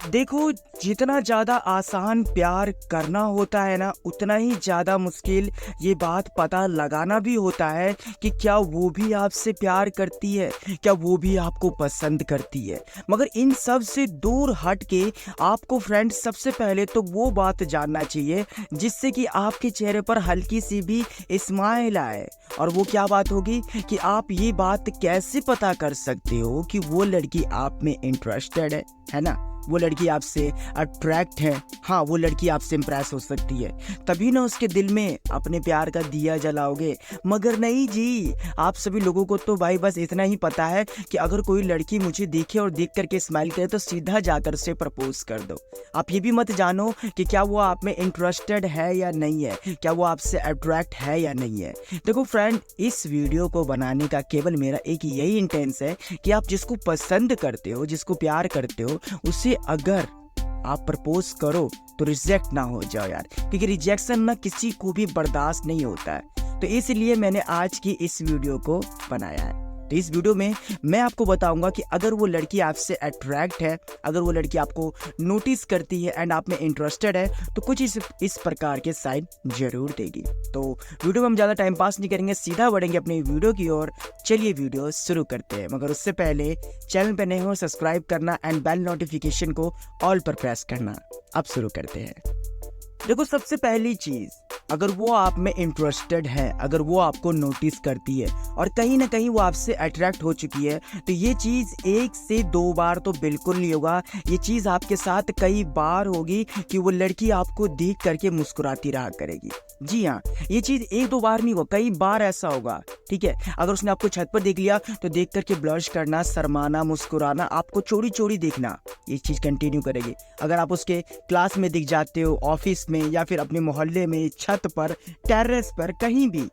देखो, जितना ज़्यादा आसान प्यार करना होता है ना, उतना ही ज़्यादा मुश्किल ये बात पता लगाना भी होता है कि क्या वो भी आपसे प्यार करती है, क्या वो भी आपको पसंद करती है। मगर इन सब से दूर हट के आपको फ्रेंड सबसे पहले तो वो बात जानना चाहिए जिससे कि आपके चेहरे पर हल्की सी भी स्माइल आए। और वो क्या बात होगी कि आप ये बात कैसे पता कर सकते हो कि वो लड़की आप में इंटरेस्टेड है ना, वो लड़की आपसे अट्रैक्ट है, हाँ वो लड़की आपसे इम्प्रेस हो सकती है। तभी ना उसके दिल में अपने प्यार का दिया जलाओगे। मगर नहीं जी, आप सभी लोगों को तो भाई बस इतना ही पता है कि अगर कोई लड़की मुझे देखे और देख करके स्माइल करे तो सीधा जाकर से प्रपोज कर दो। आप ये भी मत जानो कि क्या वो आप में इंटरेस्टेड है या नहीं है, क्या वो आपसे अट्रैक्ट है या नहीं है। देखो फ्रेंड, इस वीडियो को बनाने का केवल मेरा एक यही इंटेंस है कि आप जिसको पसंद करते हो, जिसको प्यार करते हो, उसे अगर आप प्रपोज करो तो रिजेक्ट ना हो जाओ यार, क्योंकि रिजेक्शन ना किसी को भी बर्दाश्त नहीं होता है। तो इसलिए मैंने आज की इस वीडियो को बनाया है। तो इस वीडियो में मैं आपको बताऊंगा कि अगर वो लड़की आपसे अट्रैक्ट है, अगर वो लड़की आपको नोटिस करती है एंड आप में इंटरेस्टेड है, तो कुछ इस प्रकार के साइन जरूर देगी। तो वीडियो में हम ज़्यादा टाइम पास नहीं करेंगे, सीधा बढ़ेंगे अपनी वीडियो की ओर। चलिए वीडियो शुरू करते हैं, मगर उससे पहले चैनल पर नए हो सब्सक्राइब करना एंड बेल नोटिफिकेशन को ऑल पर प्रेस करना। अब शुरू करते हैं। देखो, सबसे पहली चीज़, अगर वो आप में इंटरेस्टेड है, अगर वो आपको नोटिस करती है और कहीं ना कहीं वो आपसे अट्रैक्ट हो चुकी है, तो ये चीज़ 1 से 2 बार तो बिल्कुल नहीं होगा। ये चीज़ आपके साथ कई बार होगी कि वो लड़की आपको देख करके मुस्कुराती रहा करेगी। जी हाँ, ये चीज़ 1-2 बार नहीं होगा, कई बार ऐसा होगा। ठीक है, अगर उसने आपको छत पर देख लिया तो देख करके ब्लश करना, शर्माना, मुस्कुराना, आपको चोरी चोरी देखना, ये चीज़ कंटिन्यू करेगी। अगर आप उसके क्लास में दिख जाते हो, ऑफिस में या फिर अपने मोहल्ले में, छत पर, टेरेस पर, कहीं भी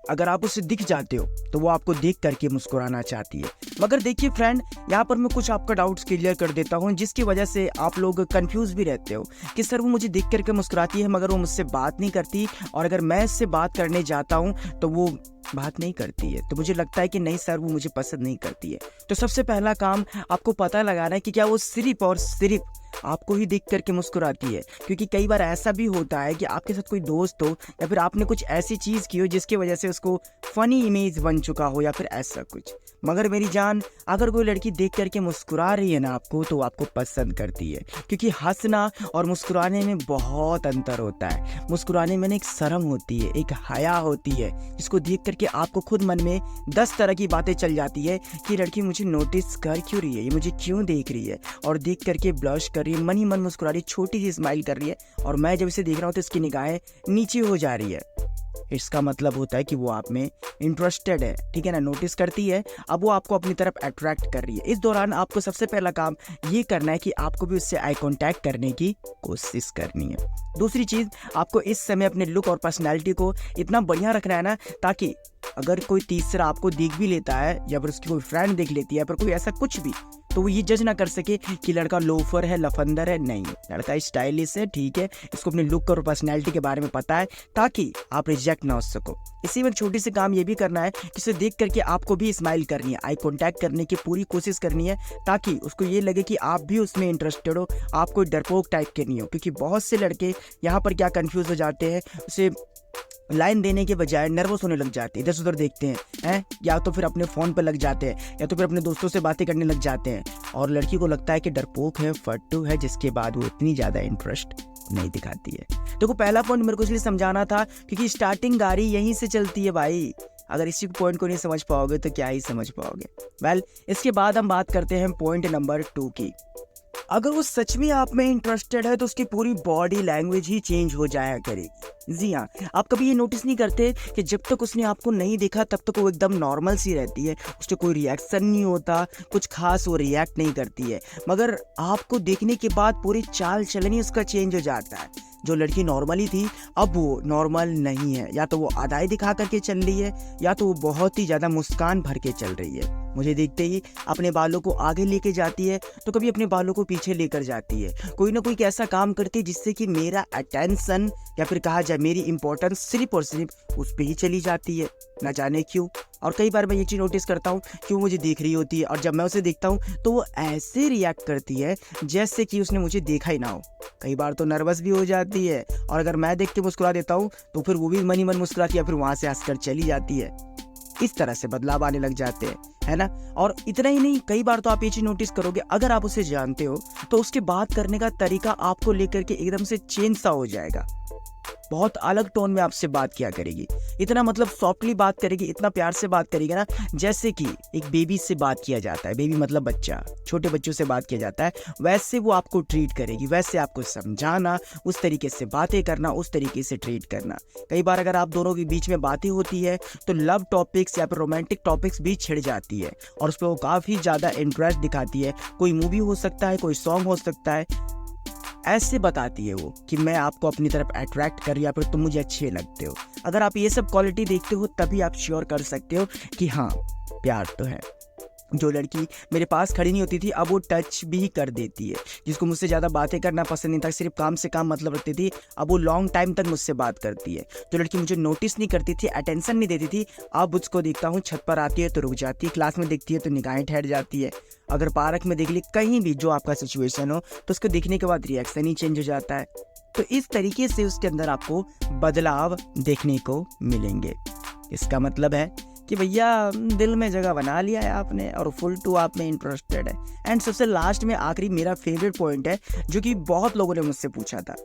अगर आप उसे दिख जाते हो तो वो आपको देख करके मुस्कुराना चाहती है। मगर देखिए फ्रेंड, यहाँ पर मैं कुछ आपका डाउट्स क्लियर कर देता हूँ, जिसकी वजह से आप लोग कंफ्यूज भी रहते हो कि सर वो मुझे देख करके मुस्कुराती है मगर वो मुझसे बात नहीं करती, और अगर मैं इससे बात करने जाता हूँ तो वो बात नहीं करती है। तो मुझे लगता है कि नहीं सर, वो मुझे पसंद नहीं करती है। तो सबसे पहला काम आपको पता लगाना है कि क्या वो सिर्फ और सिर्फ आपको ही देख करके मुस्कुराती है। क्योंकि कई बार ऐसा भी होता है कि आपके साथ कोई दोस्त हो या फिर आपने कुछ ऐसी चीज़ की हो जिसकी वजह से उसको फनी इमेज बन चुका हो या फिर ऐसा कुछ। मगर मेरी जान, अगर कोई लड़की देख करके मुस्कुरा रही है ना आपको, तो आपको पसंद करती है। क्योंकि हंसना और मुस्कुराने में बहुत अंतर होता है। मुस्कुराने में एक शर्म होती है, एक हया होती है, जिसको देख करके आपको खुद मन में 10 तरह की बातें चल जाती है कि लड़की मुझे नोटिस कर क्यों रही है, ये मुझे क्यों देख रही है, और देख करके ब्लश कर रही है, मन ही मन मुस्कुरा रही है, छोटी सी स्माइल कर रही है, और मैं जब इसे देख रहा हूँ तो इसकी निगाहें नीचे हो जा रही है। इसका मतलब होता है कि वो आप में इंटरेस्टेड है। ठीक है ना, नोटिस करती है, अब वो आपको अपनी तरफ अट्रैक्ट कर रही है। इस दौरान आपको सबसे पहला काम ये करना है कि आपको भी उससे आई कांटेक्ट करने की कोशिश करनी है। दूसरी चीज़, आपको इस समय अपने लुक और पर्सनैलिटी को इतना बढ़िया रखना है ना, ताकि अगर कोई तीसरा आपको देख भी लेता है या फिर उसकी कोई फ्रेंड देख लेती है, पर कोई ऐसा कुछ भी, तो वो ये जज ना कर सके कि लड़का लोफर है, लफंदर है। नहीं, लड़का स्टाइलिश है, ठीक है, इसको अपने लुक और पर्सनैलिटी के बारे में पता है, ताकि आप रिजेक्ट ना हो सको। इसी में छोटी सी काम ये भी करना है कि उसे देख करके आपको भी स्माइल करनी है, आई कांटेक्ट करने की पूरी कोशिश करनी है, ताकि उसको ये लगे कि आप भी उसमें इंटरेस्टेड हो, आप कोई डरपोक टाइप के नहीं हो। क्योंकि बहुत से लड़के यहाँ पर क्या कंफ्यूज हो जाते हैं, उसे लाइन देने के बजाय नर्वस होने लग जाते हैं, इधर से उधर देखते हैं, या तो फिर अपने फ़ोन पर लग जाते हैं, या तो फिर अपने दोस्तों से बातें करने लग जाते हैं, और लड़की को लगता है कि डरपोक है, फट्टू है, जिसके बाद वो इतनी ज़्यादा इंटरेस्ट नहीं दिखाती है। देखो, पहला पॉइंट मेरे को इसलिए समझाना था क्योंकि स्टार्टिंग गाड़ी यहीं से चलती है भाई। अगर इसी पॉइंट को नहीं समझ पाओगे तो क्या ही समझ पाओगे। वेल, इसके बाद हम बात करते हैं पॉइंट नंबर 2 की। अगर वो सच में आप में इंटरेस्टेड है तो उसकी पूरी बॉडी लैंग्वेज ही चेंज हो जाया करेगी। जी हाँ, आप कभी ये नोटिस नहीं करते कि जब तक उसने आपको नहीं देखा तब तक वो एकदम नॉर्मल सी रहती है, उससे कोई रिएक्शन नहीं होता, कुछ खास वो रिएक्ट नहीं करती है, मगर आपको देखने के बाद पूरी चाल चलन ही उसका चेंज हो जाता है। जो लड़की नॉर्मली थी अब वो नॉर्मल नहीं है। या तो वो अदाई दिखा करके चल रही है या तो वो बहुत ही ज़्यादा मुस्कान भर के चल रही है। मुझे देखते ही अपने बालों को आगे लेके जाती है तो कभी अपने बालों को पीछे लेकर जाती है। कोई ना कोई ऐसा काम करती है जिससे कि मेरा अटेंशन या फिर कहा जाए मेरी इंपॉर्टेंस सिर्फ और सिर्फ उस पर ही चली जाती है, ना जाने क्यों। और कई बार मैं ये चीज़ नोटिस करता हूँ कि वो मुझे देख रही होती है और जब मैं उसे देखता हूँ तो वो ऐसे रिएक्ट करती है जैसे कि उसने मुझे देखा ही ना हो। कई बार तो नर्वस भी हो जाती है और अगर मैं देख के मुस्कुरा देता हूँ तो फिर वो भी मन ही मन मुस्कुराती है, फिर वहाँ से हंसकर चली जाती है। इस तरह से बदलाव आने लग जाते हैं, है ना। और इतना ही नहीं, कई बार तो आप ये चीज नोटिस करोगे, अगर आप उसे जानते हो तो उसके बात करने का तरीका आपको लेकर के एकदम से चेंज सा हो जाएगा। बहुत अलग टोन में आपसे बात किया करेगी, इतना मतलब सॉफ्टली बात करेगी, इतना प्यार से बात करेगी ना जैसे कि एक बेबी से बात किया जाता है। बेबी मतलब बच्चा, छोटे बच्चों से बात किया जाता है, वैसे वो आपको ट्रीट करेगी, वैसे आपको समझाना, उस तरीके से बातें करना, उस तरीके से ट्रीट करना। कई बार अगर आप दोनों के बीच में बातें होती है तो लव टॉपिक्स या फिर रोमांटिक टॉपिक्स भी छिड़ जाती है और उस पर वो काफ़ी ज़्यादा इंटरेस्ट दिखाती है। कोई मूवी हो सकता है, कोई सॉन्ग हो सकता है, ऐसे बताती है वो कि मैं आपको अपनी तरफ अट्रैक्ट कर या फिर तुम मुझे अच्छे लगते हो। अगर आप ये सब क्वालिटी देखते हो तभी आप श्योर कर सकते हो कि हाँ प्यार तो है। जो लड़की मेरे पास खड़ी नहीं होती थी अब वो टच भी कर देती है। जिसको मुझसे ज़्यादा बातें करना पसंद नहीं था, सिर्फ काम से काम मतलब रखती थी, अब वो लॉन्ग टाइम तक मुझसे बात करती है। जो लड़की मुझे नोटिस नहीं करती थी, अटेंशन नहीं देती थी, अब उसको देखता हूँ छत पर आती है तो रुक जाती है, क्लास में दिखती है तो निगाहें ठहर जाती है, अगर पार्क में देख ली, कहीं भी जो आपका सिचुएशन हो तो उसको देखने के बाद रिएक्शन ही चेंज हो जाता है। तो इस तरीके से उसके अंदर आपको बदलाव देखने को मिलेंगे। इसका मतलब है कि भैया दिल में जगह बना लिया है आपने और फुल टू आप में इंटरेस्टेड है। एंड सबसे लास्ट में आखिरी मेरा फेवरेट पॉइंट है जो कि बहुत लोगों ने मुझसे पूछा था,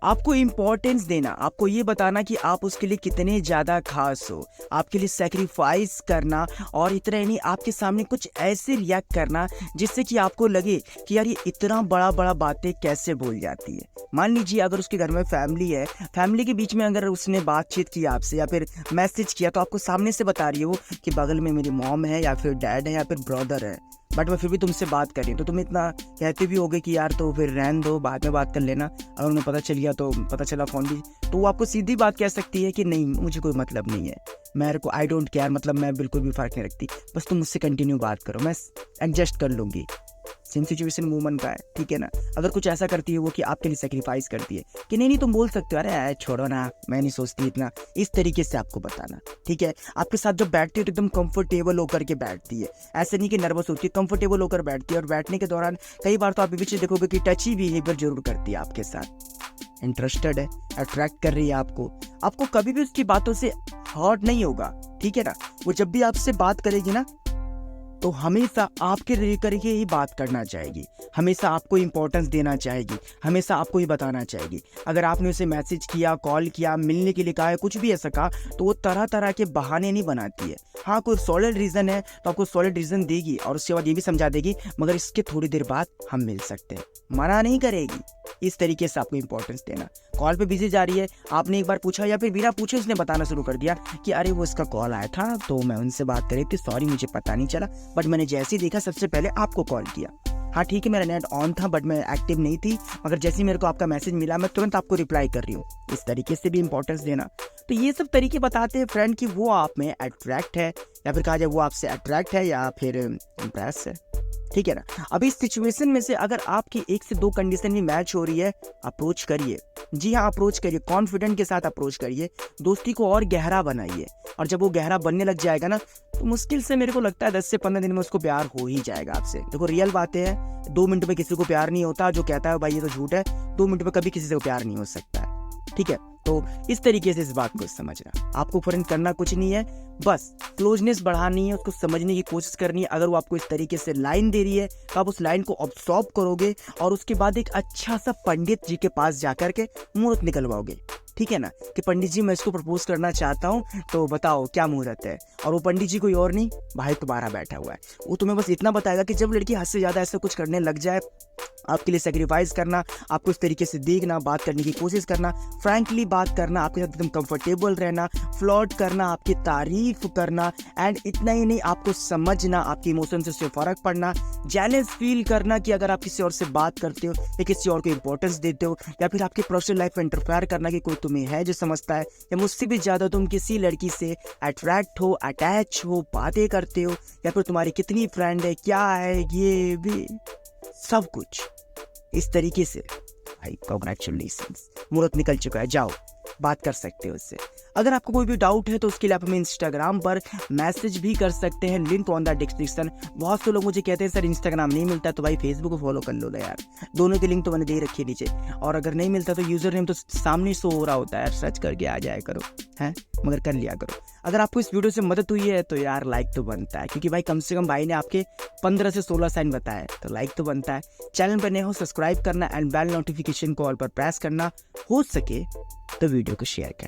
आपको इम्पोर्टेंस देना, आपको ये बताना कि आप उसके लिए कितने ज़्यादा खास हो, आपके लिए सेक्रीफाइस करना, और इतना ही नहीं आपके सामने कुछ ऐसे रिएक्ट करना जिससे कि आपको लगे कि यार ये इतना बड़ा बड़ा बातें कैसे बोल जाती है। मान लीजिए अगर उसके घर में फैमिली है, फैमिली के बीच में अगर उसने बातचीत की आपसे या फिर मैसेज किया तो आपको सामने से बता रही है वो कि बगल में मेरी मॉम है या फिर डैड है या फिर ब्रदर है, बट मैं फिर भी तुमसे बात कर रही हूँ, तो तुम इतना कहते भी होगे कि यार तो फिर रहन दो, बाद में बात कर लेना, अगर उन्हें पता चल गया तो पता चला फ़ोन भी, तो वो आपको सीधी बात कह सकती है कि नहीं मुझे कोई मतलब नहीं है, मेरे को आई डोंट केयर, मतलब मैं बिल्कुल भी फ़र्क नहीं रखती, बस तुम मुझसे कंटिन्यू बात करो, मैं एडजस्ट कर लूँगी। सेम सिचुएशन वूमन का है, ठीक है ना। अगर कुछ ऐसा करती है वो कि आपके लिए सेक्रीफाइस करती है कि नहीं नहीं तुम बोल सकते हो, अरे छोड़ो ना मैं नहीं सोचती इतना, इस तरीके से आपको बताना, ठीक है। आपके साथ जब बैठती है तो एकदम कंफर्टेबल होकर के बैठती है, ऐसे नहीं कि नर्वस होती है, कंफर्टेबल होकर बैठती है। और बैठने के दौरान कई बार तो आप पीछे देखोगे कि टची बिहेवियर जरूर करती है आपके साथ, इंटरेस्टेड है, अट्रैक्ट कर रही है आपको कभी भी उसकी बातों से हर्ट नहीं होगा, ठीक है ना। वो जब भी आपसे बात करेगी ना तो हमेशा आपके लेकर के ही बात करना चाहेगी, हमेशा आपको इंपॉर्टेंस देना चाहेगी, हमेशा आपको ही बताना चाहेगी। अगर आपने उसे मैसेज किया, कॉल किया, मिलने के लिए कहा है, कुछ भी ऐसा कहा, तो वो तरह तरह के बहाने नहीं बनाती है। हाँ कोई सॉलिड रीज़न है तो आपको सॉलिड रीज़न देगी और उसके बाद ये भी समझा देगी मगर इसके थोड़ी देर बाद हम मिल सकते हैं, मना नहीं करेगी। इस तरीके से आपको इंपॉर्टेंस देना। कॉल पे बिजी जा रही है, आपने एक बार पूछा या फिर बिना पूछे उसने बताना शुरू कर दिया कि अरे वो इसका कॉल आया था तो मैं उनसे बात कर रही थी, सॉरी मुझे पता नहीं चला, बट मैंने जैसे ही देखा सबसे पहले आपको कॉल किया। हाँ ठीक है मेरा नेट ऑन था बट मैं एक्टिव नहीं थी, मगर जैसे ही मेरे को आपका मैसेज मिला मैं तुरंत आपको रिप्लाई कर रही हूँ। इस तरीके से भी इंपॉर्टेंस देना। तो ये सब तरीके बताते हैं फ्रेंड कि वो आप में अट्रैक्ट है या फिर कहा जाए वो आपसे अट्रैक्ट है या फिर इम्प्रेस है, ठीक है ना। अभी इस सिचुएशन में से अगर आपकी एक से दो कंडीशन भी मैच हो रही है, अप्रोच करिए। जी हाँ अप्रोच करिए, कॉन्फिडेंट के साथ अप्रोच करिए, दोस्ती को और गहरा बनाइए। और जब वो गहरा बनने लग जाएगा ना तो मुश्किल से मेरे को लगता है 10 से 15 दिन में उसको प्यार हो ही जाएगा आपसे। देखो रियल बातें हैं, 2 मिनट में किसी को प्यार नहीं होता, जो कहता है भाई ये तो झूठ है, 2 मिनट में कभी किसी से प्यार नहीं हो सकता है, ठीक है। तो इस तरीके से इस बात को समझना, आपको फर्क करना कुछ नहीं है, बस क्लोजनेस बढ़ानी है, उसको समझने की कोशिश करनी है। अगर वो आपको इस तरीके से लाइन दे रही है तो आप उस लाइन को ऑब्जॉर्व करोगे और उसके बाद एक अच्छा सा पंडित जी के पास जाकर के मुहूर्त निकलवाओगे, ठीक है ना, कि पंडित जी मैं इसको प्रपोज करना चाहता हूँ, तो बताओ क्या मुहूर्त है। और वो पंडित जी कोई और नहीं, भाई तुम्हारा बैठा हुआ है। वो तुम्हें बस इतना बताएगा कि जब लड़की हद से ज़्यादा ऐसा कुछ करने लग जाए, आपके लिए सेक्रीफाइस करना, आपको इस तरीके से देखना, बात करने की कोशिश करना, फ्रैंकली बात करना, आपके साथ एकदम कंफर्टेबल रहना, फ्लर्ट करना, आपकी तारीफ करना, एंड इतना ही नहीं, आपको समझना, आपके इमोशन से उससे फ़र्क पड़ना, जेलस फील करना कि अगर आप किसी और से बात करते हो या किसी और को इंपॉर्टेंस देते हो, या फिर आपकी पर्सनल लाइफ में इंटरफेयर करना कि कोई तुम्हें है जो समझता है, या मुझसे भी ज़्यादा तुम किसी लड़की से अट्रैक्ट हो, अटैच हो, बातें करते हो, या फिर तुम्हारी कितनी फ्रेंड है, क्या है, ये भी सब कुछ इस तरीके से। भाई कॉन्ग्रेचुलेशंस, मुहूर्त निकल चुका है, जाओ बात कर सकते हो उससे। अगर आपको कोई भी डाउट है तो उसके लिए आप हमें इंस्टाग्राम पर मैसेज भी कर सकते हैं, लिंक ऑन द डिस्क्रिप्शन। बहुत से लोग मुझे कहते हैं सर इंस्टाग्राम नहीं मिलता, तो भाई फेसबुक को फॉलो कर लो ना यार, दोनों की लिंक तो मैंने दे रखी है नीचे। और अगर नहीं मिलता तो यूजर नेम तो सामने शो हो रहा होता है यार, सर्च करके आ जाया करो, हैं मगर कर लिया करो। अगर आपको इस वीडियो से मदद हुई है तो यार लाइक तो बनता है, क्योंकि भाई कम से कम भाई ने आपके 15 से 16 साइन बताया, तो लाइक तो बनता है। चैनल पर नए हो सब्सक्राइब करना एंड बेल नोटिफिकेशन को ऑल पर प्रेस करना, हो सके तो वीडियो को शेयर करना।